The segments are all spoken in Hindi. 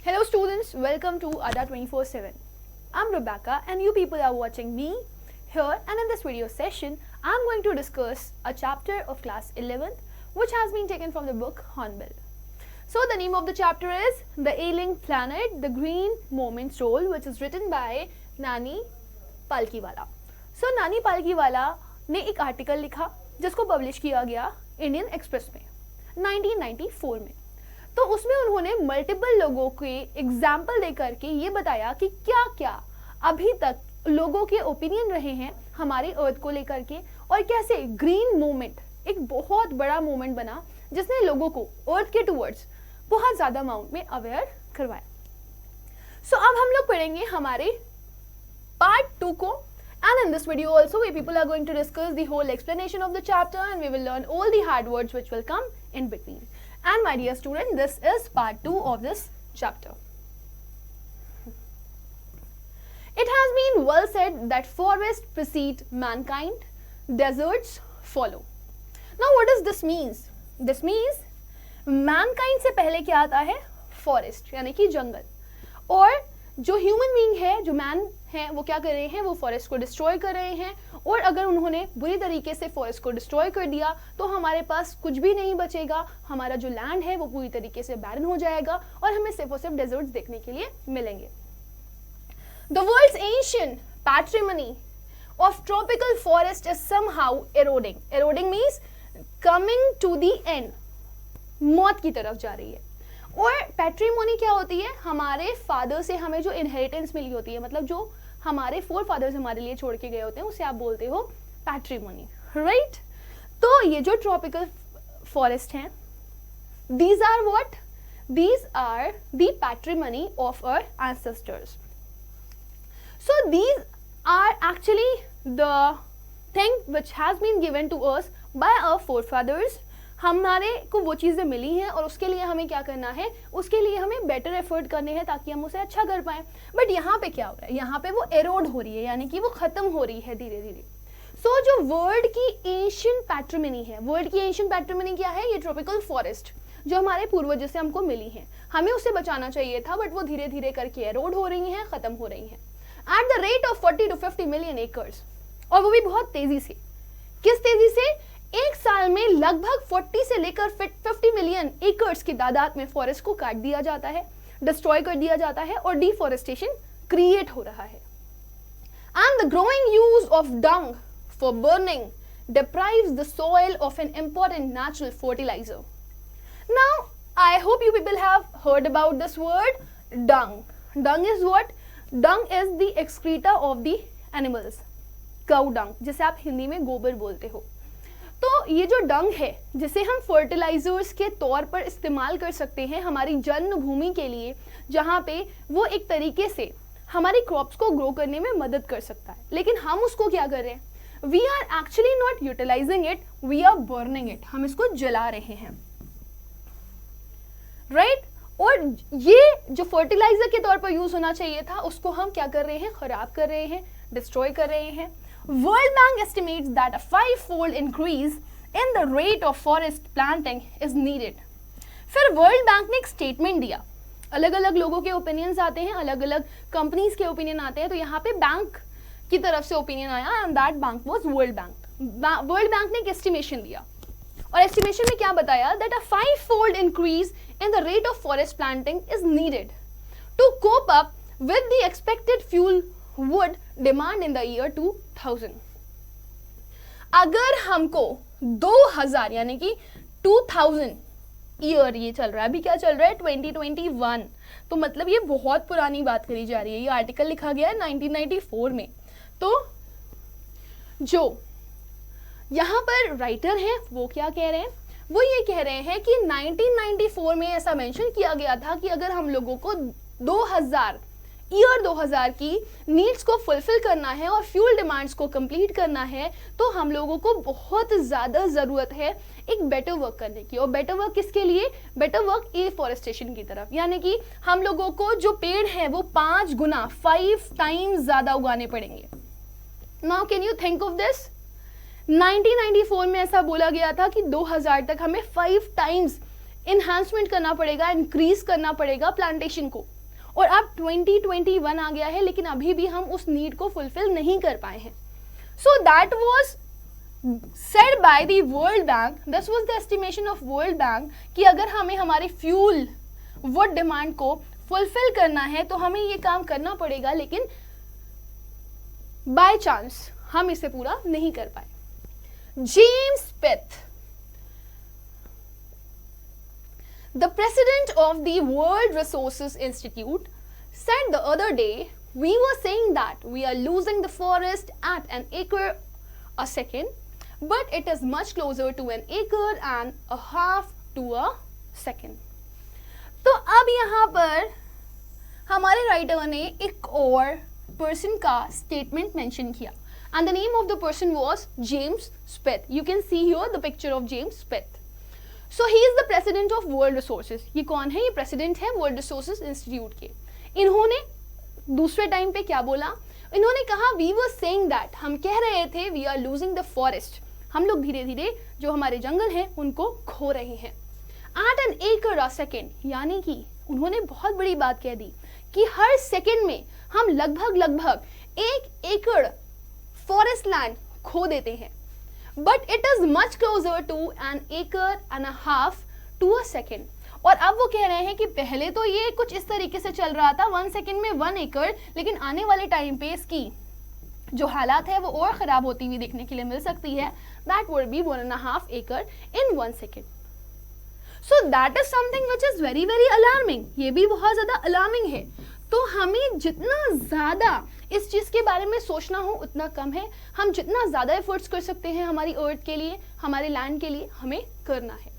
Hello students, welcome to ADA 24/7. I'm Rebecca and you people are watching me here, and in this video session I'm going to discuss a chapter of class 11th which has been taken from the book Hornbill. So the name of the chapter is The Ailing Planet, The Green Moment's Role, which is written by Nani Palkhiwala. So नानी पालकीवाला ने एक आर्टिकल लिखा जिसको पब्लिश किया गया इंडियन एक्सप्रेस में 1994 में. तो उसमें उन्होंने मल्टीपल लोगों के एग्जाम्पल दे करके ये बताया कि क्या क्या अभी तक लोगों के ओपिनियन रहे हैं हमारे अर्थ को लेकर के, और कैसे ग्रीन मूवमेंट एक बहुत बड़ा मूवमेंट बना जिसने लोगों को अर्थ के टूवर्ड्स बहुत ज़्यादा अमाउंट में अवेयर करवाया. सो अब हम लोग पढ़ेंगे हमारे पार्ट 2 को. And in this video also we people are going to discuss the whole explanation of the chapter and we will learn all the hard words which will come in between. And my dear student, this is part 2 of this chapter. It has been well said that forests precede mankind, deserts follow. Now what does this means? This means mankind से पहले क्या आता है? Forest यानी कि जंगल. और जो ह्यूमन बीइंग है, जो मैन है, वो क्या कर रहे हैं? वो फॉरेस्ट को डिस्ट्रॉय कर रहे हैं. और अगर उन्होंने बुरी तरीके से फॉरेस्ट को डिस्ट्रॉय कर दिया तो हमारे पास कुछ भी नहीं बचेगा. हमारा जो लैंड है वो पूरी तरीके से बैरन हो जाएगा और हमें सिर्फ और सिर्फ डेजर्ट्स देखने के लिए मिलेंगे. The world's ancient patrimony of tropical forest is somehow eroding. Eroding means coming to the end, मौत की तरफ जा रही है. और पैट्रीमोनी क्या होती है? हमारे फादर से हमें जो इनहेरिटेंस मिली होती है, मतलब जो हमारे फोर फादर्स हमारे लिए छोड़ के गए होते हैं, उसे आप बोलते हो पैट्रीमोनी, राइट? तो ये जो ट्रॉपिकल फॉरेस्ट हैं, these are what? These are the patrimony of our ancestors. So these are actually the thing which has been given to us by our forefathers. हमारे को वो चीज़ें मिली हैं और उसके लिए हमें क्या करना है? उसके लिए हमें बेटर एफर्ट करने हैं ताकि हम उसे अच्छा कर पाएं. बट यहाँ पे क्या हो रहा है? यहाँ पे वो एरोड हो रही है, यानी कि वो ख़त्म हो रही है धीरे धीरे. सो जो वर्ल्ड की एंशिएंट पैट्रिमनी है, वर्ल्ड की एंशिएंट पैट्रिमनी क्या है? ये ट्रॉपिकल फॉरेस्ट जो हमारे पूर्वजों से हमको मिली हैं, हमें उसे बचाना चाहिए था, बट वो धीरे धीरे करके एरोड हो रही हैं, ख़त्म हो रही हैं at the rate of 40 to 50 million acres. और वो भी बहुत तेज़ी से. किस तेज़ी से? एक साल में लगभग 40 से लेकर 50 मिलियन एकर्स की तादाद में फॉरेस्ट को काट दिया जाता है, डिस्ट्रॉय कर दिया जाता है और डिफॉरेस्टेशन क्रिएट हो रहा है. And the growing use of dung for burning deprives the soil of an important natural fertilizer. Now, I hope you people have heard about this word dung. Dung is what? Dung is the excreta of the animals. Cow dung, जिसे आप हिंदी में गोबर बोलते हो. तो ये जो डंग है, जिसे हम फर्टिलाइजर्स के तौर पर इस्तेमाल कर सकते हैं हमारी जन्मभूमि के लिए, जहाँ पे वो एक तरीके से हमारी क्रॉप्स को ग्रो करने में मदद कर सकता है, लेकिन हम उसको क्या कर रहे हैं? We are actually not utilising it, we are burning it. हम इसको जला रहे हैं, राइट? और ये जो फर्टिलाइजर के तौर पर यूज होना चाहिए था, उसको हम क्या कर रहे हैं? खराब कर रहे हैं, डिस्ट्रॉय कर रहे हैं. World Bank estimates that a 5-fold increase in the rate of forest planting is needed. फिर वर्ल्ड बैंक ने एक स्टेटमेंट दिया. अलग अलग लोगों के ओपिनियंस आते हैं, अलग अलग कंपनीज के ओपिनियन आते हैं. तो यहाँ पे बैंक की तरफ से ओपिनियन आया and that bank was world bank. World bank ने एक एस्टिमेशन दिया और एस्टिमेशन में क्या बताया? That a 5-fold increase in the rate of forest planting is needed to cope up with the expected fuel would demand in the year 2000. अगर हमको 2000 यानी कि 2000 ईयर, ये चल रहा है, अभी क्या चल रहा है? 2021. तो मतलब ये बहुत पुरानी बात करी जा रही है. ये आर्टिकल लिखा गया है 1994 में. तो जो यहाँ पर राइटर हैं वो क्या कह रहे हैं? वो ये कह रहे हैं कि 1994 में ऐसा मेंशन किया गया था कि अगर हम लोगों को 2000 की नीड्स को फुलफिल करना है और फ्यूल डिमांड्स को कंप्लीट करना है, तो हम लोगों को बहुत ज़्यादा ज़रूरत है एक बेटर वर्क करने की. और बेटर वर्क किसके लिए? बेटर वर्क एफॉरेस्टेशन की तरफ, यानी कि हम लोगों को जो पेड़ हैं वो 5 गुना 5 टाइम्स ज़्यादा उगाने पड़ेंगे. Now can you think of this? 1994 में ऐसा बोला गया था कि 2000 तक हमें 5 टाइम्स इन्हांसमेंट करना पड़ेगा, इंक्रीज करना पड़ेगा प्लांटेशन को. और अब 2021 आ गया है, लेकिन अभी भी हम उस नीड को फुलफिल नहीं कर पाए हैं. So that was said by the World Bank, this was the estimation of World Bank कि अगर हमें हमारे फ्यूल वुड डिमांड को फुलफिल करना है तो हमें ये काम करना पड़ेगा, लेकिन बाय चांस हम इसे पूरा नहीं कर पाए. James Smith, the president of the World Resources Institute, said the other day, we were saying that we are losing the forest at an acre a second, but it is much closer to an acre and a half to a second. तो अब यहाँ पर हमारे राइटर ने एक और पर्सन का स्टेटमेंट मेंशन किया, and the name of the person was James Smith. You can see here the picture of James Smith. So he is the president of World Resources. ये कौन है? ये प्रेसिडेंट है World Resources Institute के. इन्होंने दूसरे टाइम पे क्या बोला? इन्होंने कहा we were saying that, हम कह रहे थे we are losing the forest, हम लोग धीरे धीरे जो हमारे जंगल हैं उनको खो रहे हैं. At an acre a second, यानी कि उन्होंने बहुत बड़ी बात कह दी कि हर सेकेंड में हम लगभग 1 एकड़ फॉरेस्ट लैंड खो देते हैं. But it is much closer to an acre and a half to a second. और अब वो कह रहे हैं कि पहले तो ये कुछ इस तरीके से चल रहा था 1 सेकेंड में 1 एकड़, लेकिन आने वाले टाइम पे इसकी जो हालात है वो और खराब होती हुई देखने के लिए मिल सकती है. दैट वुड बी 1.5 एकड़ इन 1 second. So that is something which is very very alarming. ये भी बहुत ज्यादा अलार्मिंग है. तो हमें जितना ज्यादा इस चीज के बारे में सोचना हो उतना कम है. हम जितना ज्यादा एफर्ट्स कर सकते हैं हमारी अर्थ के लिए, हमारे लैंड के लिए, हमें करना है.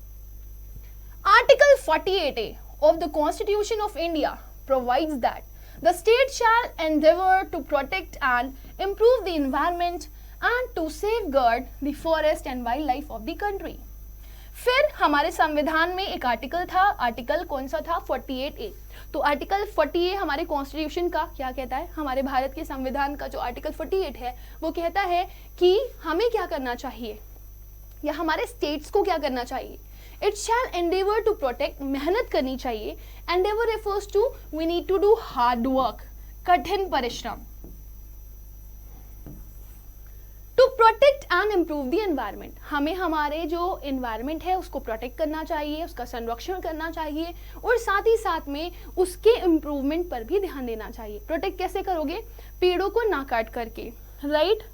Article 48A of the Constitution of India provides that the state shall endeavor to protect and improve the environment and to safeguard the forest and wildlife of the country. फिर हमारे संविधान में एक आर्टिकल था, आर्टिकल कौन सा था? 48A. तो आर्टिकल 48 हमारे कॉन्स्टिट्यूशन का क्या कहता है? हमारे भारत के संविधान का जो आर्टिकल 48 है वो कहता है कि हमें क्या करना चाहिए या हमारे स्टेट्स को क्या करना चाहिए. It shall endeavour to protect, मेहनत करनी चाहिए. Endeavour refers to we need to do hard work, कठिन परिश्रम. To protect and improve the environment, हमें हमारे जो एनवायरमेंट है उसको प्रोटेक्ट करना चाहिए, उसका संरक्षण करना चाहिए और साथ ही साथ में उसके इम्प्रूवमेंट पर भी ध्यान देना चाहिए. प्रोटेक्ट कैसे करोगे? पेड़ों को ना काट करके, राइट.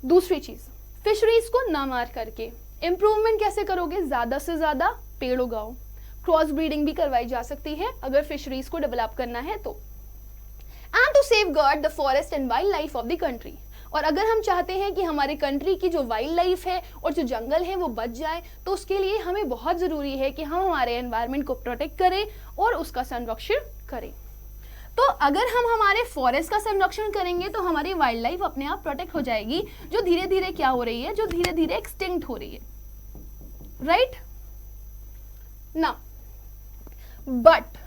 दूसरी चीज, फिशरीज को ना मार करके. इम्प्रूवमेंट कैसे करोगे? ज्यादा से ज्यादा पेड़ उगाओ. क्रॉस ब्रीडिंग भी करवाई जा सकती है अगर फिशरीज को डेवलप करना है तो. And to safeguard the forest and wild life of the country, और अगर हम चाहते हैं कि हमारे कंट्री की जो वाइल्ड लाइफ है और जो जंगल है वो बच जाए, तो उसके लिए हमें बहुत जरूरी है कि हम हमारे एनवायरनमेंट को प्रोटेक्ट करें और उसका संरक्षण करें. तो अगर हम हमारे फॉरेस्ट का संरक्षण करेंगे तो हमारी वाइल्ड लाइफ अपने आप प्रोटेक्ट हो जाएगी, जो धीरे धीरे क्या हो रही है? जो धीरे धीरे एक्सटिंक्ट हो रही है, right. Now but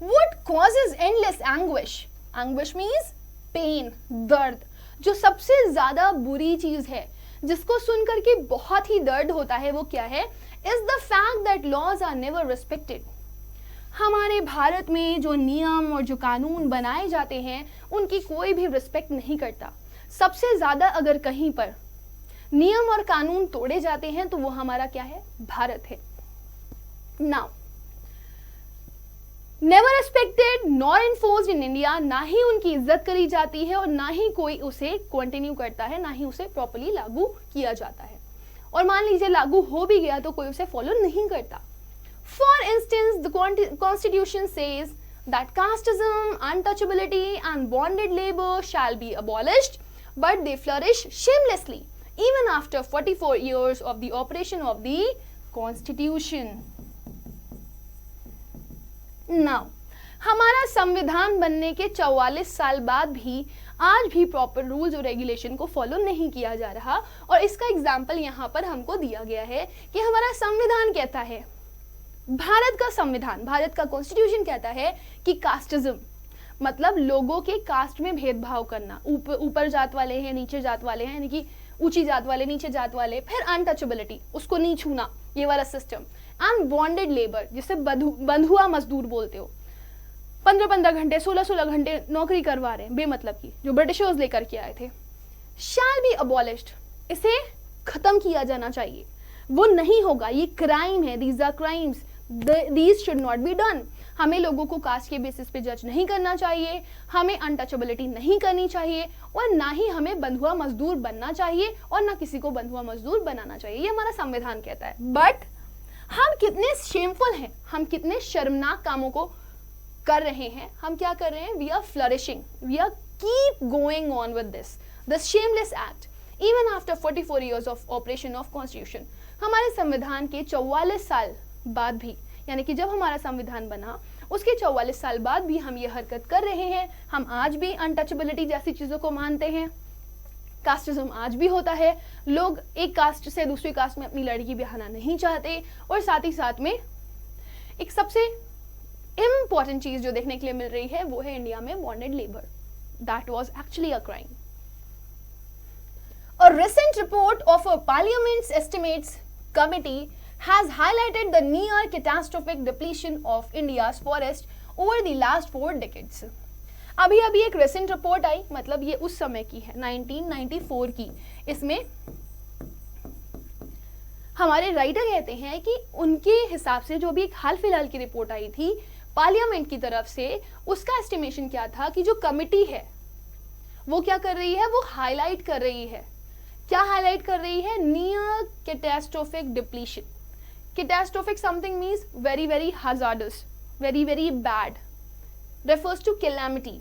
what causes endless anguish? Anguish means pain, दर्द. जो सबसे ज्यादा बुरी चीज है जिसको सुनकर के बहुत ही दर्द होता है वो क्या है? Is the fact that laws are never respected. हमारे भारत में जो नियम और जो कानून बनाए जाते हैं उनकी कोई भी रिस्पेक्ट नहीं करता. सबसे ज्यादा अगर कहीं पर नियम और कानून तोड़े जाते हैं तो वो हमारा क्या है? भारत है. Now never respected nor enforced in India, ना ही उनकी इज्जत करी जाती है और ना ही कोई उसे कंटिन्यू करता है, ना ही उसे प्रॉपर्ली लागू किया जाता है. और मान लीजिए लागू हो भी गया तो कोई उसे फॉलो नहीं करता. For instance the constitution says that casteism, untouchability and bonded labour shall be abolished, but they flourish shamelessly even after 44 years of the operation of the constitution. Now, हमारा संविधान बनने के 44 साल बाद भी आज भी प्रॉपर रूल्स और रेगुलेशन को फॉलो नहीं किया जा रहा. और इसका एग्जाम्पल यहाँ पर हमको दिया गया है कि हमारा संविधान कहता है, भारत का संविधान, भारत का कॉन्स्टिट्यूशन कहता है कि कास्टिज्म मतलब लोगों के कास्ट में भेदभाव करना. ऊपर जात वाले हैं, नीचे जात वाले हैं, यानी कि ऊंची जात वाले, नीचे जात वाले. फिर अनटचेबिलिटी, उसको नहीं छूना, ये वाला सिस्टम. एंड बॉन्डेड लेबर, जिसे बंधुआ मजदूर बोलते हो. 15-15 घंटे 16-16 घंटे नौकरी करवा रहे हैं बेमतलब की, जो ब्रिटिशर्स लेकर के आए थे, शैल बी अबॉलिश्ड, इसे खत्म किया जाना चाहिए। वो नहीं होगा, ये क्राइम है, these are crimes, these should not be done. हमें लोगों को कास्ट के बेसिस पे जज नहीं करना चाहिए, हमें अनटचेबिलिटी नहीं करनी चाहिए, और ना ही हमें बंधुआ मजदूर बनना चाहिए, और ना किसी को बंधुआ मजदूर बनाना चाहिए, ये हमारा संविधान कहता है। बट हम कितने शेमफुल हैं, हम कितने शर्मनाक कामों को कर रहे हैं, हम क्या कर रहे हैं, we are flourishing, we are keep going on with this shameless act even after 44 years of operation of constitution. हमारे संविधान के 44 साल बाद भी, यानी कि जब हमारा संविधान बना उसके 44 साल बाद भी हम ये हरकत कर रहे हैं। हम आज भी अनटचेबिलिटी जैसी चीज़ों को मानते हैं, कास्टिज्म आज भी होता है, लोग एक कास्ट से दूसरी कास्ट में अपनी लड़की ब्याहना नहीं चाहते, और साथ ही साथ में एक सबसे इम्पॉर्टेंट चीज़ जो देखने के लिए मिल रही है वो है इंडिया में bonded labour, that was actually a crime. A recent report of a Parliament's Estimates Committee has highlighted the near catastrophic depletion of India's forest over the last 4 decades. अभी एक recent report आई, मतलब ये उस समय की है, 1994 की। इसमें हमारे राइटर कहते हैं कि उनके हिसाब से जो भी एक हाल फिलहाल की रिपोर्ट आई थी पार्लियामेंट की तरफ से, उसका एस्टिमेशन क्या था कि जो कमिटी है वो क्या कर रही है, वो हाईलाइट कर रही है, क्या हाईलाइट कर रही है, near catastrophic depletion. Catastrophic something means very very hazardous, very very bad, refers to calamity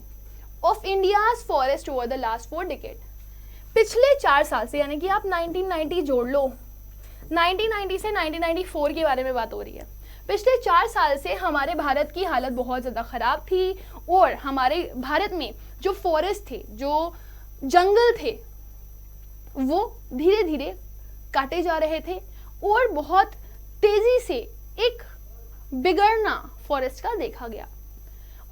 of India's forest over the last 4 decades. पिछले 4 साल से, यानी कि आप 1990 जोड़ लो, 1990 से 1994 के बारे में बात हो रही है। पिछले 4 साल से हमारे भारत की हालत बहुत ज़्यादा ख़राब थी, और हमारे भारत में जो फॉरेस्ट थे, जो जंगल थे, वो धीरे धीरे काटे जा रहे थे, और बहुत तेज़ी से एक बिगड़ना फॉरेस्ट का देखा गया,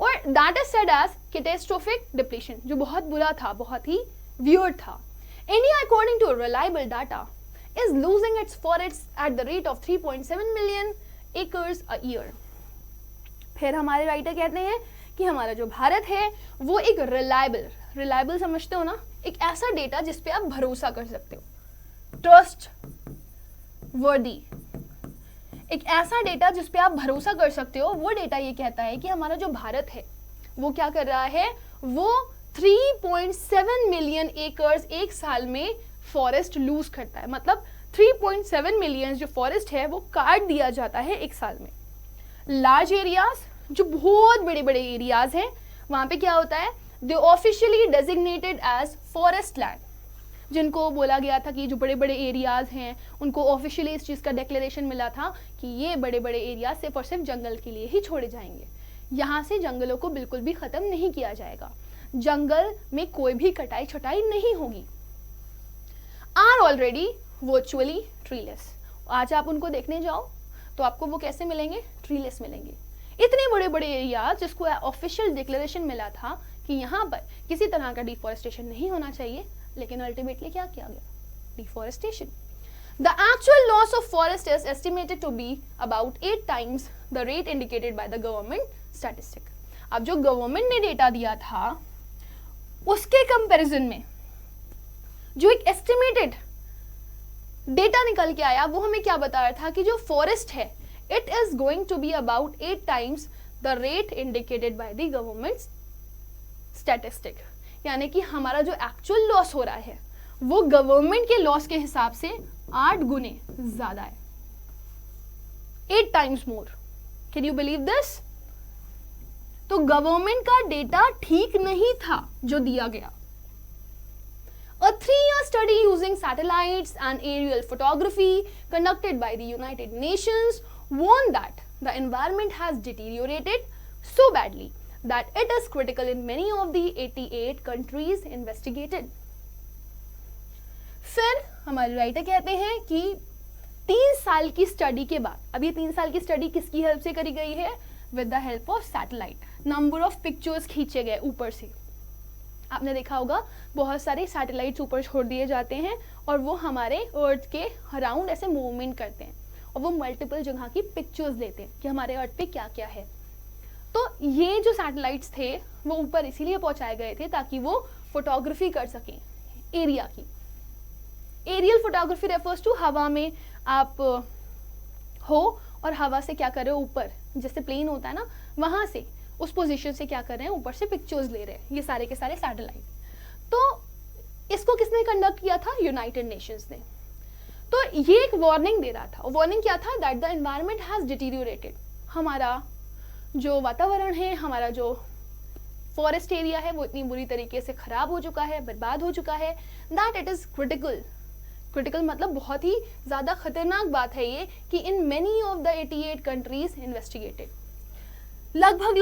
और that is said as catastrophic depletion, जो बहुत बुरा था, बहुत ही वियर्ड था। India according to reliable data is losing its forests at the rate of 3.7 million acres a year. फिर हमारे राइटर कहते हैं कि हमारा जो भारत है वो एक रिलायबल समझते हो ना, एक ऐसा डेटा जिस पे आप भरोसा कर सकते हो, ट्रस्ट वर्दी, एक ऐसा डेटा जिस पे आप भरोसा कर सकते हो। वो डेटा ये कहता है कि हमारा जो भारत है वो क्या कर रहा है, वो 3.7 मिलियन एकर्स एक साल में फॉरेस्ट लूज करता है, मतलब 3.7 मिलियन जो फॉरेस्ट है वो काट दिया जाता है एक साल में। लार्ज एरियाज, जो बहुत बड़े बड़े एरियाज हैं, वहाँ पे क्या होता है, they officially designated as forest land, जिनको बोला गया था कि जो बड़े बड़े एरियाज हैं उनको ऑफिशियली इस चीज़ का डिक्लेरेशन मिला था कि ये बड़े बड़े एरियाज सिर्फ और सिर्फ जंगल के लिए ही छोड़े जाएंगे, यहाँ से जंगलों को बिल्कुल भी ख़त्म नहीं किया जाएगा, जंगल में कोई भी कटाई छटाई नहीं होगी। आर ऑलरेडी वर्चुअली ट्रीलेस, आज आप उनको देखने जाओ तो आपको वो कैसे मिलेंगे, ट्रीलेस मिलेंगे। इतने बड़े बड़े एरिया जिसको ऑफिशियल डिक्लेरेशन मिला था कि यहाँ पर किसी तरह का डिफॉरेस्टेशन नहीं होना चाहिए, लेकिन अल्टीमेटली क्या किया गया, deforestation. The actual loss of forest is estimated to be about 8 times the rate indicated by the government statistic. अब जो गवर्नमेंट ने डेटा दिया था उसके कंपैरिजन में जो एक एस्टिमेटेड डेटा निकल के आया वो हमें क्या बता रहा था कि जो फॉरेस्ट है it is going to be about 8 times the rate indicated by the government statistic, यानी कि हमारा जो एक्चुअल लॉस हो रहा है वो गवर्नमेंट के लॉस के हिसाब से 8 गुने ज्यादा है, 8 times more. Can you believe this? तो गवर्नमेंट का डेटा ठीक नहीं था जो दिया गया। A 3-year study using satellites and aerial photography conducted by the United Nations warned that the environment has deteriorated so badly that it is critical in many of the 88 countries investigated. फिर हमारे राइटर कहते हैं कि 3 साल की स्टडी के बाद, अब ये 3 साल की स्टडी किसकी हेल्प से करी गई है, with the help of satellite, number of pictures खींचे गए ऊपर से। आपने देखा होगा बहुत सारे सैटेलाइट्स ऊपर छोड़ दिए जाते हैं और वो हमारे अर्थ के अराउंड ऐसे मूवमेंट करते हैं और वो मल्टीपल जगह की पिक्चर्स लेते हैं कि हमारे अर्थ पे क्या क्या है। तो ये जो सैटेलाइट्स थे वो ऊपर इसीलिए पहुंचाए गए थे ताकि वो फोटोग्राफी कर सकें एरिया की। एरियल फोटोग्राफी रेफर्स टू हवा में आप हो और हवा से क्या कर रहे हो, ऊपर जैसे प्लेन होता है ना, वहां से उस पोजीशन से क्या कर रहे हैं, ऊपर से पिक्चर्स ले रहे हैं ये सारे के सारे सैटेलाइट। तो इसको किसने कंडक्ट किया था, यूनाइटेड नेशंस ने। तो ये एक वार्निंग दे रहा था, वार्निंग क्या था, that the environment has deteriorated, हमारा जो वातावरण है, हमारा जो फॉरेस्ट एरिया है वो इतनी बुरी तरीके से खराब हो चुका है, बर्बाद हो चुका है, that it is critical. Critical मतलब बहुत ही ज्यादा खतरनाक बात है ये कि in many of the 88 countries investigated, लगभग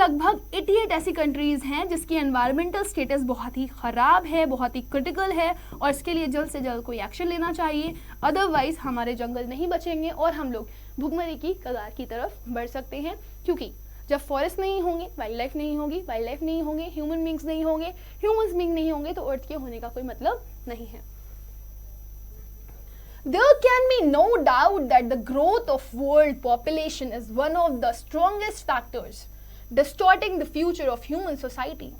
88 ऐसी कंट्रीज हैं जिसकी एनवायरमेंटल स्टेटस बहुत ही खराब है, बहुत ही क्रिटिकल है, और इसके लिए जल्द से जल्द कोई एक्शन लेना चाहिए, अदरवाइज हमारे जंगल नहीं बचेंगे और हम लोग भुखमरी की कगार की तरफ बढ़ सकते हैं। क्योंकि जब फॉरेस्ट नहीं होंगे, वाइल्ड लाइफ नहीं होगी, वाइल्ड लाइफ नहीं होंगे, ह्यूमन बींग्स नहीं होंगे, ह्यूमंस बींग नहीं होंगे, तो अर्थ के होने का कोई मतलब नहीं है। There can be no doubt that the growth of world population is one of the strongest factors distorting the future of human society.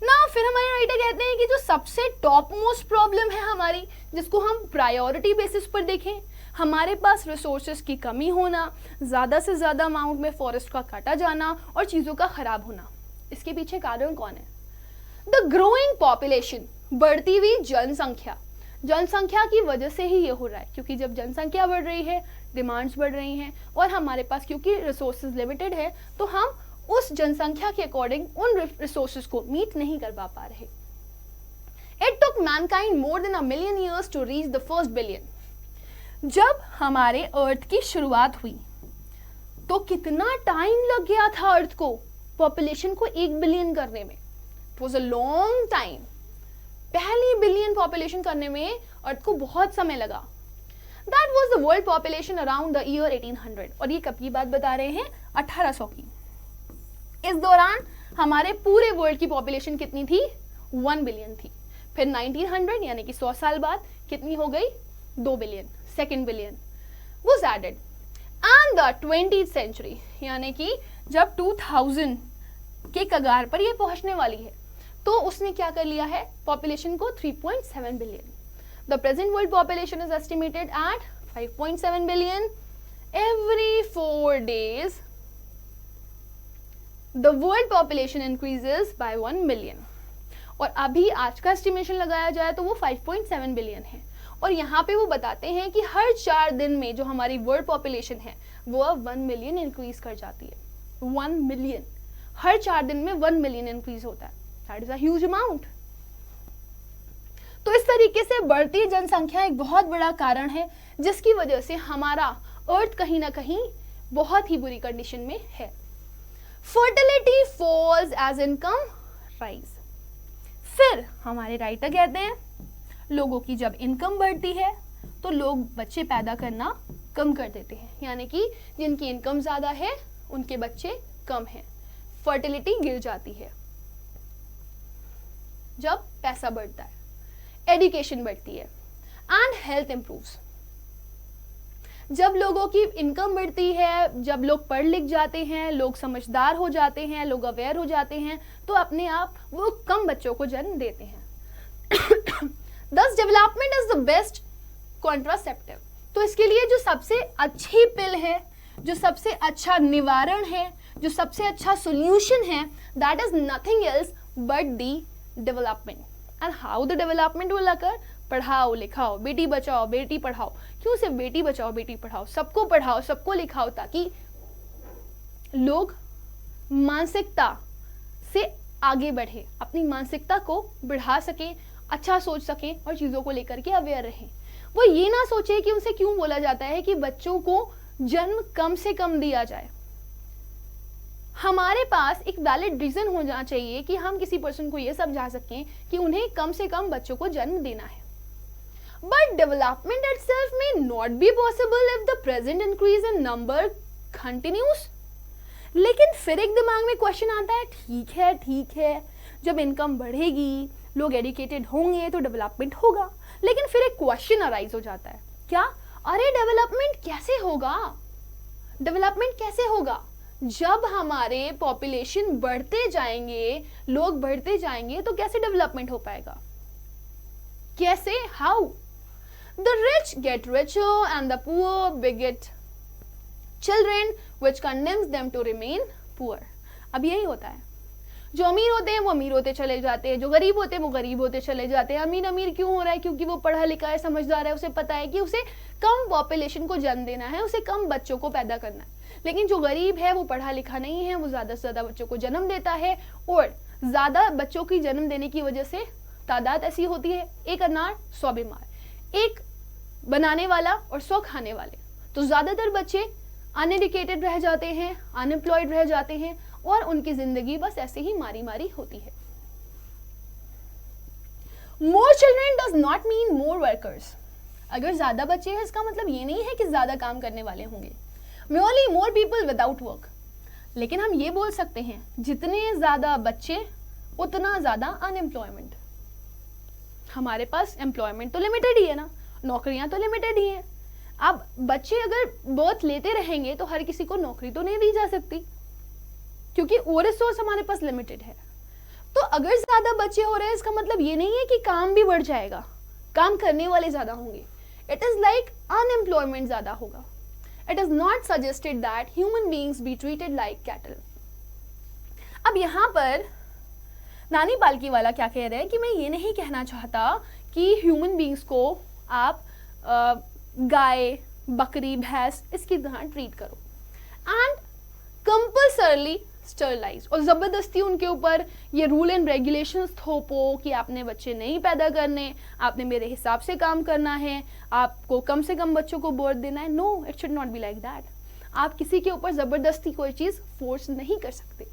Now, फिर हमारे राइटर कहते हैं कि जो सबसे टॉप मोस्ट प्रॉब्लम है हमारी, जिसको हम प्रायोरिटी बेसिस पर देखें, हमारे पास रिसोर्सेज की कमी होना, ज़्यादा से ज़्यादा अमाउंट में फॉरेस्ट का काटा जाना और चीज़ों का खराब होना, इसके पीछे कारण कौन है? द ग्रोइंग पॉपुलेशन, बढ़ती हुई जनसंख्या। जनसंख्या की वजह से ही ये हो रहा है, क्योंकि जब जनसंख्या बढ़ रही है, डिमांड्स बढ़ रही हैं, और हमारे पास क्योंकि रिसोर्सेज लिमिटेड है, तो हम उस जनसंख्या के अकॉर्डिंग उन रिसोर्सेज को मीट नहीं कर पा रहे। It took mankind more than 1 million years to reach the first billion. जब हमारे अर्थ की शुरुआत हुई तो कितना टाइम लग गया था अर्थ को, पॉपुलेशन को 1 बिलियन करने में। It was a long time. पहली बिलियन पॉपुलेशन करने में अर्थ को बहुत समय लगा। That was the world population around the year 1800, और ये कब की बात बता रहे हैं, 1800 की। इस दौरान हमारे पूरे वर्ल्ड की पॉपुलेशन कितनी थी, 1 बिलियन थी। फिर 1900 यानी कि 100 साल बाद कितनी हो गई, 2 billion, second billion was added. And the 20th century यानी कि जब 2000 के कगार पर ये पहुंचने वाली है, तो उसने क्या कर लिया है, पॉपुलेशन को 3.7 billion. The present world population is estimated at 5.7 billion. Every 4 days the world population increases by 1 million, और अभी आज का एस्टिमेशन लगाया जाए तो वो 5.7 बिलियन है। और यहाँ पे वो बताते हैं कि हर 4 दिन में जो हमारी वर्ल्ड पॉपुलेशन है वो 1 मिलियन इंक्रीज कर जाती है। 1 मिलियन, हर 4 दिन में 1 मिलियन इंक्रीज होता है। That is a huge amount. तो इस तरीके से बढ़ती जनसंख्या एक बहुत बड़ा कारण है जिसकी वजह से हमारा अर्थ कहीं ना कहीं बहुत ही बुरी कंडीशन में है। Fertility falls as income rise. फिर हमारे राइटर कहते हैं लोगों की जब इनकम बढ़ती है तो लोग बच्चे पैदा करना कम कर देते हैं, यानी कि जिनकी इनकम ज्यादा है उनके बच्चे कम हैं, फर्टिलिटी गिर जाती है। जब पैसा बढ़ता है, एजुकेशन बढ़ती है, एंड हेल्थ इंप्रूव्स। जब लोगों की इनकम बढ़ती है, जब लोग पढ़ लिख जाते हैं, लोग समझदार हो जाते हैं, लोग अवेयर हो जाते हैं, तो अपने आप वो कम बच्चों को जन्म देते हैं। Thus development is the best contraceptive। तो इसके लिए जो सबसे अच्छी पिल है, जो सबसे अच्छा निवारण है, जो सबसे अच्छा सोल्यूशन है, that is nothing else but the development। And how the development will occur? पढ़ाओ लिखाओ, बेटी बचाओ बेटी पढ़ाओ। क्यों सिर्फ बेटी बचाओ बेटी पढ़ाओ, सबको पढ़ाओ सबको लिखाओ, ताकि लोग मानसिकता से आगे बढ़े, अपनी मानसिकता को बढ़ा सके, अच्छा सोच सकें और चीज़ों को लेकर के अवेयर रहें। वो ये ना सोचे कि उनसे क्यों बोला जाता है कि बच्चों को जन्म कम से कम दिया जाए। हमारे पास एक वैलिड रीजन होना चाहिए कि हम किसी पर्सन को ये समझा सकें कि उन्हें कम से कम बच्चों को जन्म देना है। But development itself may not be possible if the present increase in number continuous. लेकिन फिर एक दिमाग में क्वेश्चन आता है, ठीक है, जब इनकम बढ़ेगी, लोग एजुकेटेड होंगे तो डेवलपमेंट होगा। लेकिन फिर एक क्वेश्चन अराइज हो जाता है, क्या? अरे डेवलपमेंट कैसे होगा? डेवलपमेंट कैसे होगा जब हमारे पॉपुलेशन बढ़ते जाएंगे, लोग बढ़ते जाएंगे, तो कैसे डेवलपमेंट हो पाएगा? कैसे? How? The rich get richer and the poor beget children which condemns them to remain poor. अब यही होता है, जो अमीर होते हैं वो अमीर होते चले जाते हैं, जो गरीब होते हैं वो गरीब होते चले जाते हैं। अमीर अमीर क्यों हो रहा है? क्योंकि वो पढ़ा लिखा है, समझदार है, उसे पता है कि उसे कम पॉपुलेशन को जन्म देना है, उसे कम बच्चों को पैदा करना है। लेकिन जो गरीब है वो पढ़ा लिखा नहीं है, वो ज्यादा से ज्यादा बच्चों को जन्म देता है, और ज्यादा बच्चों की जन्म देने की वजह से तादाद ऐसी होती है, एक अनार 100 बीमार, एक बनाने वाला और 100 खाने वाले। तो ज्यादातर बच्चे अनएडुकेटेड रह जाते हैं, अनएम्प्लॉयड रह जाते हैं, और उनकी जिंदगी बस ऐसे ही मारी मारी होती है। मोर children does not mean more workers. अगर ज्यादा बच्चे हैं इसका मतलब ये नहीं है कि ज्यादा काम करने वाले होंगे, merely more people without work। लेकिन हम ये बोल सकते हैं जितने ज्यादा बच्चे उतना ज्यादा अनएम्प्लॉयमेंट। हमारे पास एम्प्लॉयमेंट तो लिमिटेड ही है ना, नौकरियां तो लिमिटेड ही हैं। अब बच्चे अगर बर्थ लेते रहेंगे तो हर किसी को नौकरी तो नहीं दी जा सकती, क्योंकि वो रिसोर्स हमारे पास लिमिटेड है। तो अगर ज्यादा बच्चे हो रहे हैं इसका मतलब ये नहीं है कि काम भी बढ़ जाएगा, काम करने वाले ज्यादा होंगे। इट इज लाइक अनएम्प्लॉयमेंट ज्यादा होगा। It is not suggested that human beings be treated like cattle. अब यहाँ पर नानी पालकी वाला क्या कह रहे हैं कि मैं ये नहीं कहना चाहता कि ह्यूमन बींग्स को आप गाय, बकरी, भैंस इसकी तरह ट्रीट करो एंड कंपल्सरली स्टरलाइज, और जबरदस्ती उनके ऊपर ये रूल एंड रेगुलेशंस थोपो कि आपने बच्चे नहीं पैदा करने, आपने मेरे हिसाब से काम करना है, आपको कम से कम बच्चों को बर्थ देना है। No, it should not be like that. आप किसी के ऊपर जबरदस्ती कोई चीज फोर्स नहीं कर सकते,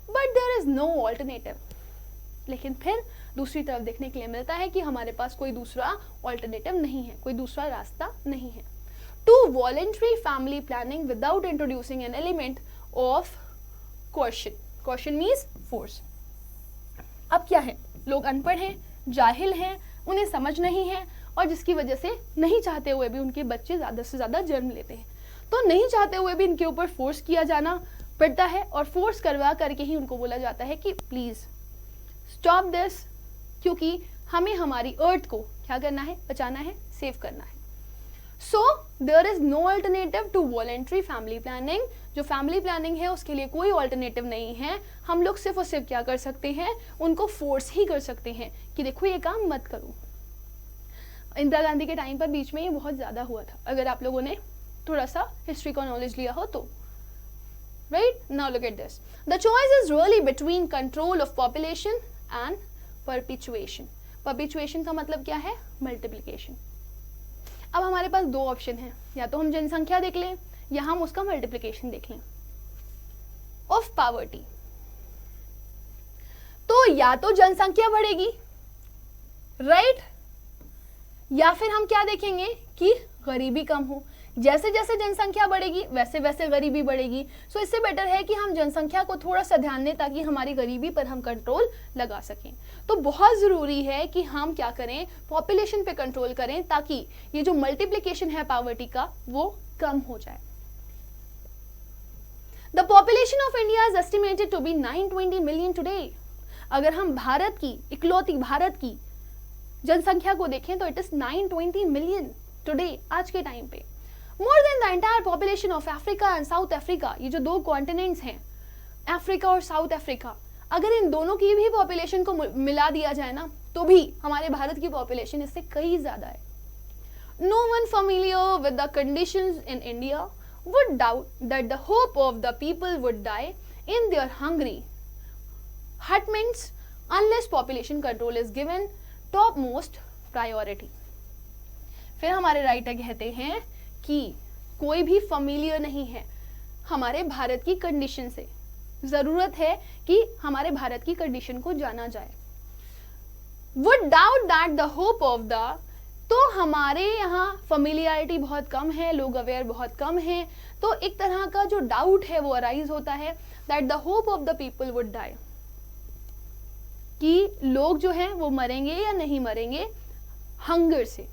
but there is no alternative. लेकिन फिर दूसरी तरफ देखने के लिए मिलता है कि हमारे पास कोई दूसरा ऑल्टरनेटिव नहीं है, कोई दूसरा रास्ता नहीं है। To voluntary family planning without introducing an element of coercion. Coercion means force. अब क्या है, लोग अनपढ़ हैं, जाहिल हैं, उन्हें समझ नहीं है, और जिसकी वजह से नहीं चाहते हुए भी उनके बच्चे ज्यादा से ज्यादा जन्म लेते हैं। तो नहीं चाहते हुए भी इनके ऊपर फोर्स किया जाना पड़ता है, और फोर्स करवा करके ही उनको बोला जाता है कि प्लीज स्टॉप दिस, क्योंकि हमें हमारी अर्थ को क्या करना है, बचाना है, सेव करना है। So there is no alternative to voluntary family planning. जो फैमिली प्लानिंग है उसके लिए कोई ऑल्टरनेटिव नहीं है। हम लोग सिर्फ और सिर्फ क्या कर सकते हैं, उनको फोर्स ही कर सकते हैं कि देखो ये काम मत करो। इंदिरा गांधी के टाइम पर बीच में ये बहुत ज्यादा हुआ था, अगर आप लोगों ने थोड़ा सा हिस्ट्री का नॉलेज लिया हो तो। Right, now look at this, the choice is really between control of population and perpetuation. Perpetuation का मतलब क्या है, मल्टीप्लिकेशन। अब हमारे पास दो ऑप्शन है, या तो हम जनसंख्या देख लें या हम उसका मल्टीप्लिकेशन देख लें ऑफ पॉवर्टी। तो या तो जनसंख्या बढ़ेगी, राइट, या फिर हम क्या देखेंगे कि गरीबी कम हो। जैसे जैसे जनसंख्या बढ़ेगी वैसे वैसे गरीबी बढ़ेगी। सो इससे बेटर है कि हम जनसंख्या को थोड़ा सा ध्यान दें ताकि हमारी गरीबी पर हम कंट्रोल लगा सकें। तो बहुत जरूरी है कि हम क्या करें, पॉपुलेशन पे कंट्रोल करें ताकि ये जो मल्टीप्लिकेशन है पॉवर्टी का वो कम हो जाए। The population of India is estimated to be 920 million today. अगर हम भारत की, इकलौती भारत की जनसंख्या को देखें तो इट इज 920 मिलियन टुडे, आज के टाइम पे। More than the entire population of Africa and south Africa. ये जो दो कॉन्टिनेंट्स हैं, अफ्रीका और साउथ अफ्रीका, अगर इन दोनों की भी पॉपुलेशन को मिला दिया जाए ना तो भी हमारे भारत की पॉपुलेशन इससे कई ज्यादा है। No one familiar with the conditions in India would doubt that the hope of the people would die in their hungry hutments unless population control is given topmost priority। फिर हमारे राइटर कहते हैं कि कोई भी familiar नहीं है हमारे भारत की कंडीशन से। जरूरत है कि हमारे भारत की कंडीशन को जाना जाए। would doubt that the hope of the, तो हमारे यहाँ familiarity बहुत कम है, लोग अवेयर बहुत कम हैं, तो एक तरह का जो डाउट है वो अराइज होता है that the hope of the people would die, कि लोग जो हैं वो मरेंगे या नहीं मरेंगे हंगर से।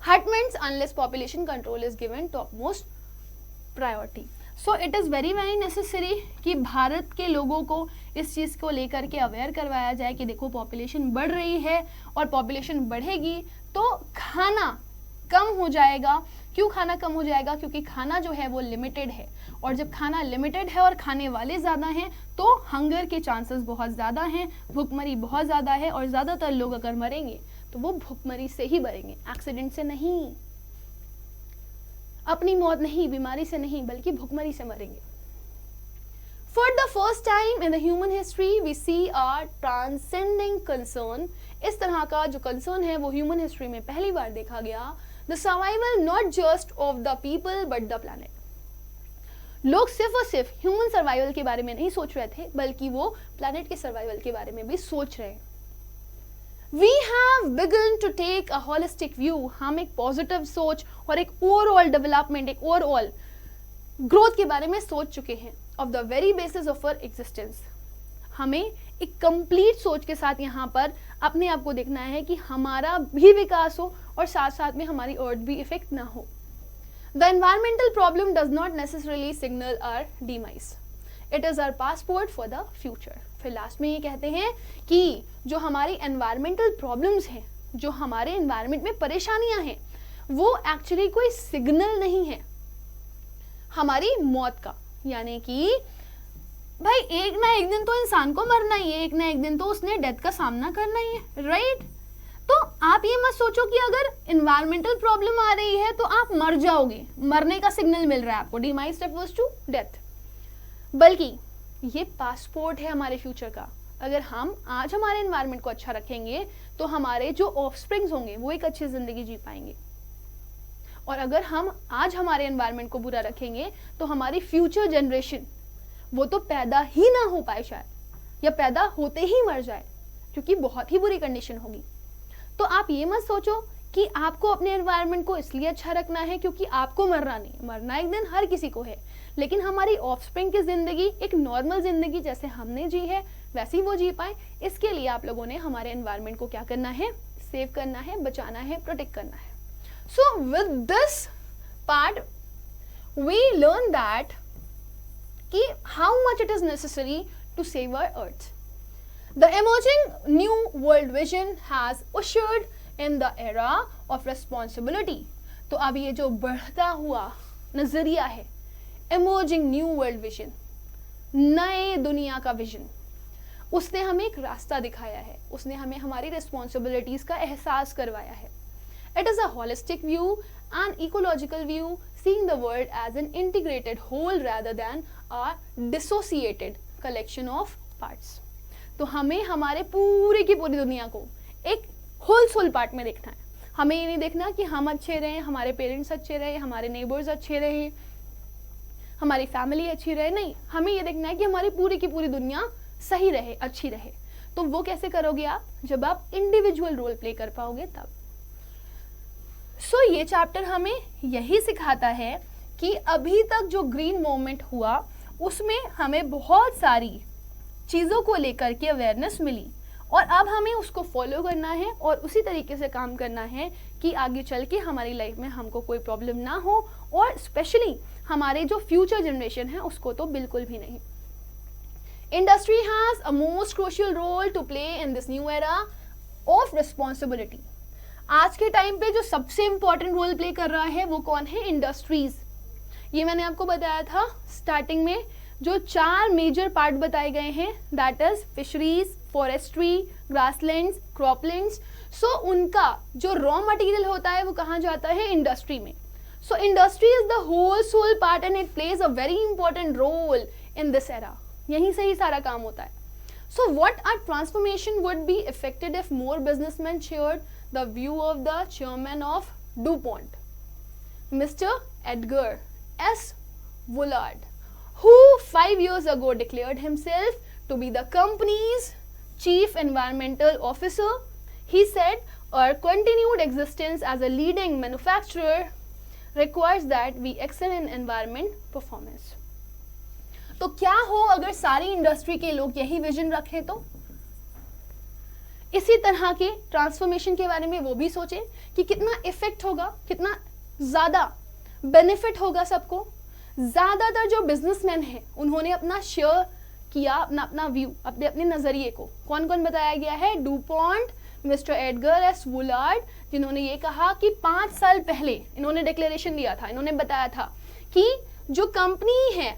Hutments unless population control is given topmost priority। So it is very very necessary कि भारत के लोगों को इस चीज़ को लेकर के अवेयर करवाया जाए कि देखो पॉपुलेशन बढ़ रही है और पॉपुलेशन बढ़ेगी तो खाना कम हो जाएगा। क्यों खाना कम हो जाएगा? क्योंकि खाना जो है वो लिमिटेड है, और जब खाना लिमिटेड है और खाने वाले ज़्यादा हैं तो हंगर के चांसेस बहुत ज़्यादा हैं, भुखमरी बहुत ज़्यादा है, और ज़्यादातर लोग अगर मरेंगे तो वो भुखमरी से ही मरेंगे, एक्सीडेंट से नहीं, अपनी मौत नहीं, बीमारी से नहीं, बल्कि भुखमरी से मरेंगे। For the first time in the human history we see a transcending concern। इस तरह का जो कंसर्न है वो ह्यूमन हिस्ट्री में पहली बार देखा गया। The survival not just of the people but the planet। लोग सिर्फ और सिर्फ ह्यूमन सर्वाइवल के बारे में नहीं सोच रहे थे, बल्कि वो प्लैनेट के सर्वाइवल के बारे में भी सोच रहे हैं। We have begun to take a holistic view। हम एक पॉजिटिव सोच और एक ओवरऑल डेवलपमेंट, एक ओवरऑल ग्रोथ के बारे में सोच चुके हैं। Of the very basis of our existence, हमें एक कंप्लीट सोच के साथ यहाँ पर अपने आप को देखना है कि हमारा भी विकास हो और साथ साथ में हमारी अर्थ भी इफेक्ट ना हो। The environmental problem does not necessarily signal our demise, it is our passport for the future. फिर लास्ट में ये कहते हैं कि जो हमारी एनवायरमेंटल प्रॉब्लम्स हैं, जो हमारे एनवायरमेंट में परेशानियां हैं, वो एक्चुअली कोई सिग्नल नहीं है हमारी मौत का। यानी कि भाई एक ना एक दिन तो इंसान को मरना ही है, एक ना एक दिन तो उसने डेथ का सामना करना ही है, राइट? तो आप ये मत सोचो कि अगर एनवायरमेंटल प्रॉब्लम आ रही है तो आप मर जाओगे, मरने का सिग्नल मिल रहा है आपको, डिमाइस रेफर्स टू डेथ, बल्कि ये पासपोर्ट है हमारे फ्यूचर का। अगर हम आज हमारे एनवायरमेंट को अच्छा रखेंगे तो हमारे जो ऑफस्प्रिंग्स होंगे वो एक अच्छी जिंदगी जी पाएंगे, और अगर हम आज हमारे एनवायरमेंट को बुरा रखेंगे तो हमारी फ्यूचर जनरेशन वो तो पैदा ही ना हो पाए शायद, या पैदा होते ही मर जाए, क्योंकि बहुत ही बुरी कंडीशन होगी। तो आप ये मत सोचो कि आपको अपने एनवायरनमेंट को इसलिए अच्छा रखना है क्योंकि आपको मरना नहीं, मरना एक दिन हर किसी को है, लेकिन हमारी ऑफस्प्रिंग की जिंदगी एक नॉर्मल जिंदगी जैसे हमने जी है वैसे ही वो जी पाए। इसके लिए आप लोगों ने हमारे एनवायरनमेंट को क्या करना है, सेव करना है, बचाना है, प्रोटेक्ट करना है। So with this part we learn that कि how much it is necessary to save our earth. The emerging new world vision has ushered in the era of responsibility। तो अब ये जो बढ़ता हुआ नजरिया है, emerging new world vision, नए दुनिया का विजन, उसने हमें एक रास्ता दिखाया है, उसने हमें हमारी रिस्पॉन्सिबिलिटीज का एहसास करवाया है। It is a holistic view and ecological view, seeing the world as an integrated whole rather than a dissociated collection of parts। तो हमें हमारे पूरी की पूरी दुनिया को एक होल सोल पार्ट में देखना है। हमें ये नहीं देखना कि हम अच्छे रहें, हमारे पेरेंट्स अच्छे रहे, हमारे नेबर्स अच्छे रहे, हमारी फैमिली अच्छी रहे, नहीं, हमें ये देखना है कि हमारी पूरी की पूरी दुनिया सही रहे, अच्छी रहे। तो वो कैसे करोगे आप? जब आप इंडिविजुअल रोल प्ले कर पाओगे तब। सो ये चैप्टर हमें यही सिखाता है कि अभी तक जो ग्रीन मूवमेंट हुआ उसमें हमें बहुत सारी चीज़ों को लेकर के अवेयरनेस मिली, और अब हमें उसको फॉलो करना है और उसी तरीके से काम करना है कि आगे चल के हमारी लाइफ में हमको कोई प्रॉब्लम ना हो, और स्पेशली हमारे जो फ्यूचर जनरेशन है उसको तो बिल्कुल भी नहीं। Industry has a most crucial role to play in this new era of responsibility. आज के टाइम पे जो सबसे इंपॉर्टेंट रोल प्ले कर रहा है वो कौन है? इंडस्ट्रीज। ये मैंने आपको बताया था स्टार्टिंग में, जो 4 मेजर पार्ट बताए गए हैं, that is fisheries, forestry, grasslands, croplands. So उनका जो रॉ मटेरियल होता है वो कहाँ जाता है? इंडस्ट्री में। So industry is the whole sole part and it plays a very important role in this era. यहीं से ही सारा काम होता है। So what are transformation would be affected if more businessman shared the view of the chairman of DuPont, mister Edgar S Woolard, who 5 years ago declared himself to be the company's chief environmental officer. He said, our continued existence as a leading manufacturer requires that we excel in environment performance। तो क्या हो अगर सारी इंडस्ट्री के लोग यही विजन रखें? तो इसी तरह के ट्रांसफॉर्मेशन के बारे में वो भी सोचे कि कितना इफेक्ट होगा, कितना ज्यादा बेनिफिट होगा सबको। ज़्यादातर जो बिजनेसमैन हैं उन्होंने अपना शेयर किया, अपना व्यू, अपने नज़रिए को कौन कौन बताया गया है? DuPont, mister Edgar S Woolard, जिन्होंने ये कहा कि 5 साल पहले इन्होंने डिक्लेरेशन दिया था, इन्होंने बताया था कि जो कंपनी है,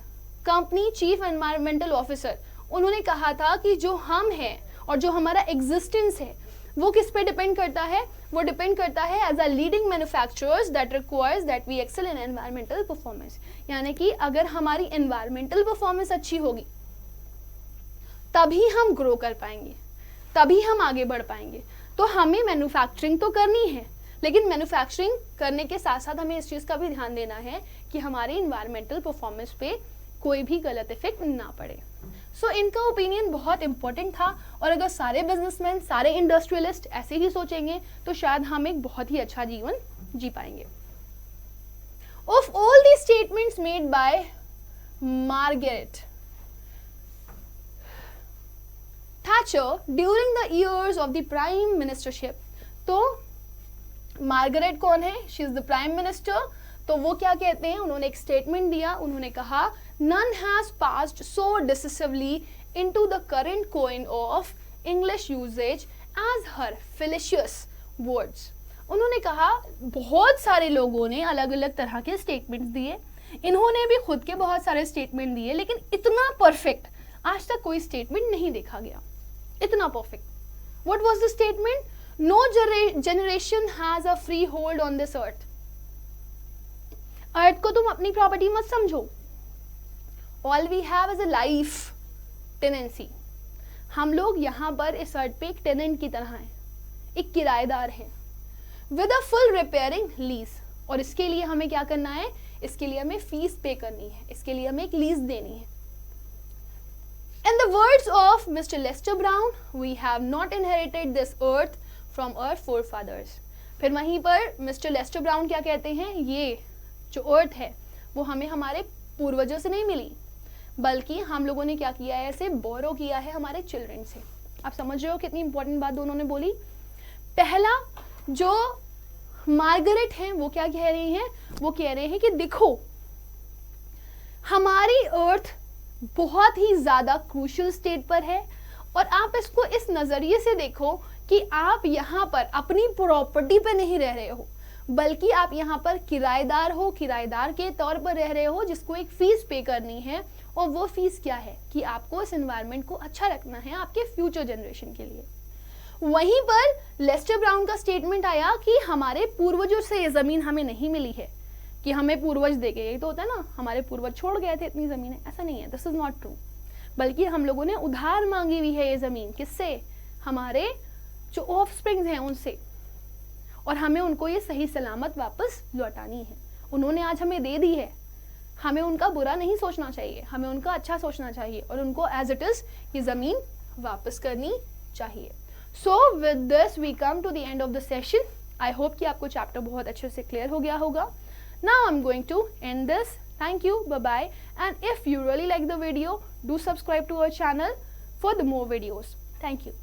कंपनी चीफ एनवायरमेंटल ऑफिसर, उन्होंने कहा था कि जो हम हैं और जो हमारा एग्जिस्टेंस है वो किस पे डिपेंड करता है? वो डिपेंड करता है as a leading manufacturers that requires that we excel in environmental performance. यानी कि अगर हमारी एनवायरमेंटल परफॉर्मेंस अच्छी होगी तभी हम ग्रो कर पाएंगे, तभी हम आगे बढ़ पाएंगे। तो हमें मैन्युफैक्चरिंग तो करनी है, लेकिन मैन्युफैक्चरिंग करने के साथ साथ हमें इस चीज़ का भी ध्यान देना है कि हमारी इन्वायरमेंटल परफॉर्मेंस पे कोई भी गलत इफेक्ट ना पड़े। सो इनका ओपिनियन बहुत इंपॉर्टेंट था, और अगर सारे बिजनेसमैन, सारे इंडस्ट्रियलिस्ट ऐसे ही सोचेंगे तो शायद हम एक बहुत ही अच्छा जीवन जी पाएंगे। Of all the statements made by Margaret Thatcher during the years of the prime ministership, तो मार्गरेट कौन है? She is the prime minister. तो वो क्या कहते हैं? उन्होंने एक स्टेटमेंट दिया, उन्होंने कहा none has passed so decisively into the current coin of English usage as her fallacious words। उन्होंने कहा बहुत सारे लोगों ने अलग अलग तरह के स्टेटमेंट्स दिए, इन्होंने भी खुद के बहुत सारे स्टेटमेंट दिए, लेकिन इतना परफेक्ट आज तक कोई स्टेटमेंट नहीं देखा गया, इतना perfect. What was the statement? No generation has a free hold on this earth। अर्थ को तुम अपनी प्रॉपर्टी मत समझो। All we have is a life tenancy। हम लोग यहाँ पर इस अर्थ पे एक टेनेंट की तरह हैं, एक किराएदार हैं, with a full repairing lease. और इसके लिए हमें क्या करना है? इसके लिए हमें फीस पे करनी है, इसके लिए हमें एक लीज देनी है। In the words of Mr. Lester Brown, we have not inherited this earth from our forefathers। फिर वहीं पर मिस्टर लेस्टर ब्राउन क्या कहते हैं? ये जो अर्थ है वो हमें हमारे पूर्वजों से नहीं मिली, बल्कि हम लोगों ने क्या किया है? इसे बोरो किया है हमारे चिल्ड्रन से। आप समझ रहे हो कितनी इंपॉर्टेंट बात दोनों ने बोली। पहला जो मार्गरेट हैं वो क्या कह रही हैं? वो कह रहे हैं कि देखो हमारी अर्थ बहुत ही ज्यादा क्रूशियल स्टेट पर है, और आप इसको इस नजरिए से देखो कि आप यहाँ पर अपनी प्रॉपर्टी पे नहीं रह रहे हो, बल्कि आप यहाँ पर किराएदार हो, किराएदार के तौर पर रह रहे हो, जिसको एक फीस पे करनी है। और वो फीस क्या है? कि आपको इस एनवायरनमेंट को अच्छा रखना है आपके फ्यूचर जनरेशन के लिए। वहीं पर लेस्टर ब्राउन का स्टेटमेंट आया कि हमारे पूर्वजों से ये जमीन हमें नहीं मिली है, कि हमें पूर्वज दे गए। ये तो होता है ना, हमारे पूर्वज छोड़ गए थे इतनी जमीनें, ऐसा नहीं है, दिस इज नॉट ट्रू। बल्कि हम लोगों ने उधार मांगी हुई है ये जमीन, किससे? हमारे जो ऑफस्प्रिंग्स हैं उनसे, और हमें उनको ये सही सलामत वापस लौटानी है। उन्होंने आज हमें दे दी है, हमें उनका बुरा नहीं सोचना चाहिए, हमें उनका अच्छा सोचना चाहिए, और उनको एज इट इज ये जमीन वापस करनी चाहिए। So with this we come to the end of the session. I hope कि आपको चैप्टर बहुत अच्छे से क्लियर हो गया होगा। Now I am going to end this. Thank you, bye bye, and if you really like the video, do subscribe to our channel for the more videos. Thank you.